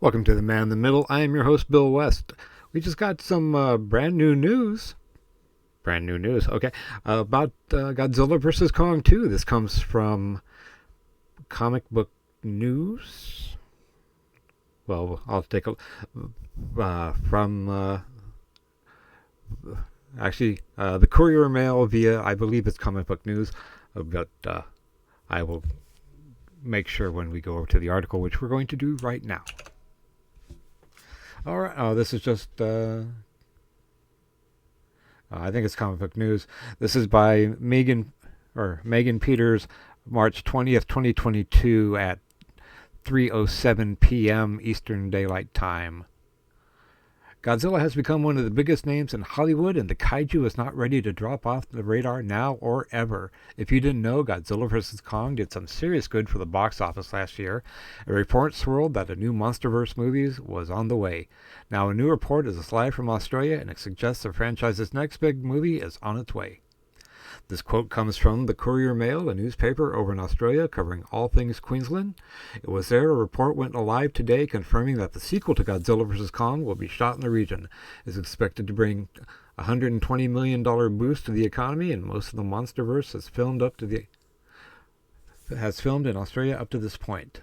Welcome to the Man in the Middle. I am your host, Bill West. We just got some brand new news. Brand new news, okay, about Godzilla vs. Kong 2. This comes from Comic Book News. Well, I'll take a from the Courier Mail via, I believe it's Comic Book News, but I will make sure when we go over to the article, which we're going to do right now. All right. Oh, this is just. I think it's Comic Book News. This is by Megan Peters, March 20th, 2022, at 3:07 p.m. Eastern Daylight Time. Godzilla has become one of the biggest names in Hollywood, and the kaiju is not ready to drop off the radar now or ever. If you didn't know, Godzilla vs. Kong did some serious good for the box office last year. A report swirled that a new MonsterVerse movie was on the way. Now, a new report is live from Australia, and it suggests the franchise's next big movie is on its way. This quote comes from the Courier Mail, a newspaper over in Australia covering all things Queensland. It was there a report went alive today confirming that the sequel to Godzilla vs. Kong will be shot in the region. It is expected to bring a $120 million boost to the economy, and most of the MonsterVerse has filmed in Australia up to this point.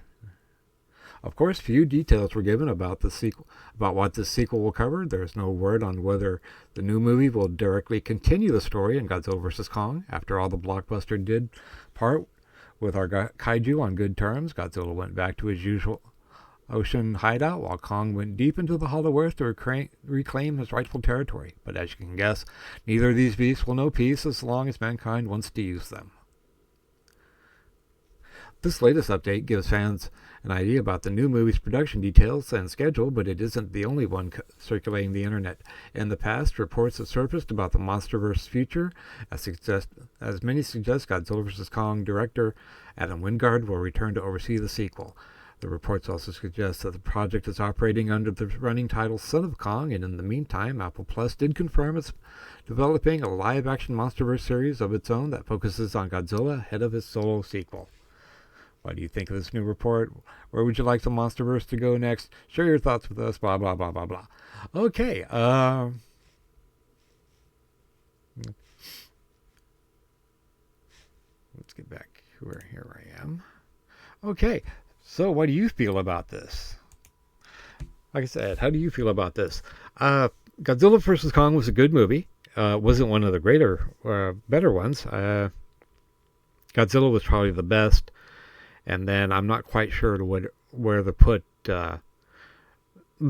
Of course, few details were given about what the sequel will cover. There is no word on whether the new movie will directly continue the story in Godzilla vs. Kong. After all, the blockbuster did part with our kaiju on good terms. Godzilla went back to his usual ocean hideout, while Kong went deep into the Hollow Earth to reclaim his rightful territory. But as you can guess, neither of these beasts will know peace as long as mankind wants to use them. This latest update gives fans an idea about the new movie's production details and schedule, but it isn't the only one circulating the internet. In the past, reports have surfaced about the MonsterVerse future, as many suggest Godzilla vs. Kong director Adam Wingard will return to oversee the sequel. The reports also suggest that the project is operating under the running title Son of Kong, and in the meantime, Apple Plus did confirm it's developing a live-action MonsterVerse series of its own that focuses on Godzilla ahead of its solo sequel. What do you think of this new report? Where would you like the MonsterVerse to go next? Share your thoughts with us, blah, blah, blah, blah, blah. Okay, let's get back where here I am. Okay, so what do you feel about this? Like I said, how do you feel about this? Godzilla vs. Kong was a good movie. Wasn't one of the better ones. Godzilla was probably the best. And then I'm not quite sure where to put the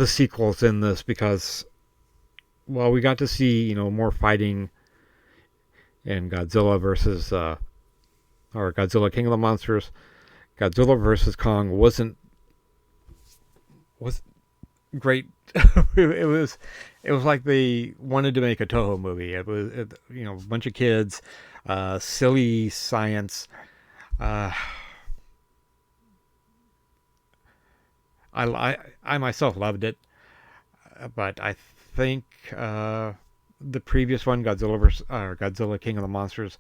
sequels in this because, well, we got to see, more fighting in Godzilla versus, or Godzilla King of the Monsters. Godzilla versus Kong was great. it was like they wanted to make a Toho movie. It was, a bunch of kids, silly science, I myself loved it, but I think the previous one, Godzilla King of the Monsters,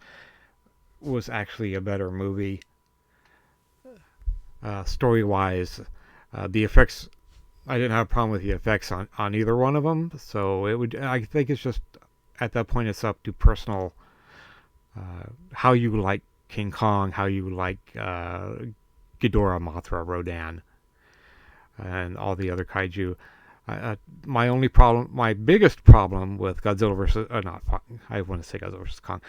was actually a better movie. Story-wise, the effects, I didn't have a problem with the effects on either one of them. So I think it's just at that point it's up to personal, how you like King Kong, how you like Ghidorah, Mothra, Rodan, and all the other kaiju. My biggest problem with Godzilla versus, I want to say Godzilla versus Kong,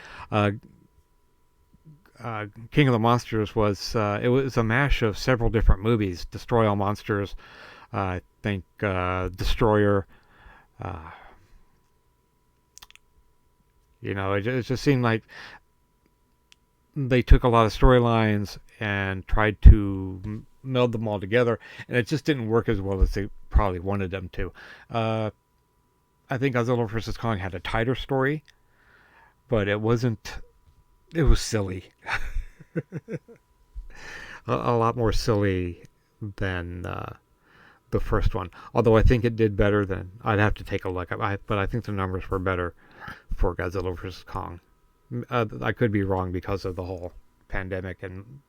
King of the Monsters was, it was a mash of several different movies. Destroy All Monsters, I think, Destroyer, it just seemed like they took a lot of storylines and tried to meld them all together, and it just didn't work as well as they probably wanted them to. I think Godzilla vs. Kong had a tighter story, but it was silly. a lot more silly than the first one. Although I think it did better than, I'd have to take a look. But I think the numbers were better for Godzilla vs. Kong. I could be wrong because of the whole pandemic and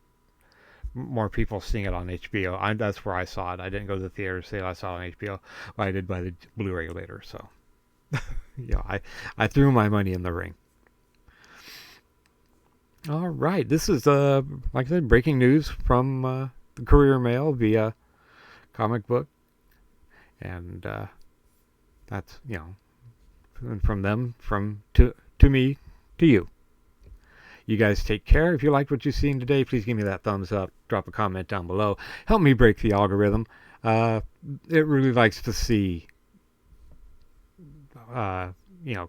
more people seeing it on HBO. That's where I saw it. I didn't go to the theater to see it. I saw it on HBO. But I did buy the Blu-ray later. So, I threw my money in the ring. All right. This is, like I said, breaking news from the Courier Mail via comic book. And that's, from them, to me, to you. You guys take care. If you liked what you've seen today, please give me that thumbs up. Drop a comment down below. Help me break the algorithm. It really likes to see,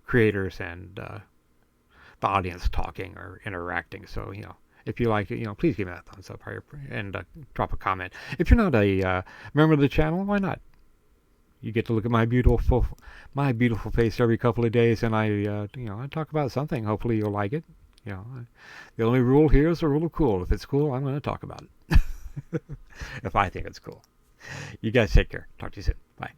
creators and the audience talking or interacting. So, if you like it, please give me that thumbs up and drop a comment. If you're not a member of the channel, why not? You get to look at my beautiful face every couple of days, and I talk about something. Hopefully you'll like it. The only rule here is the rule of cool. If it's cool, I'm going to talk about it. If I think it's cool. You guys take care. Talk to you soon. Bye.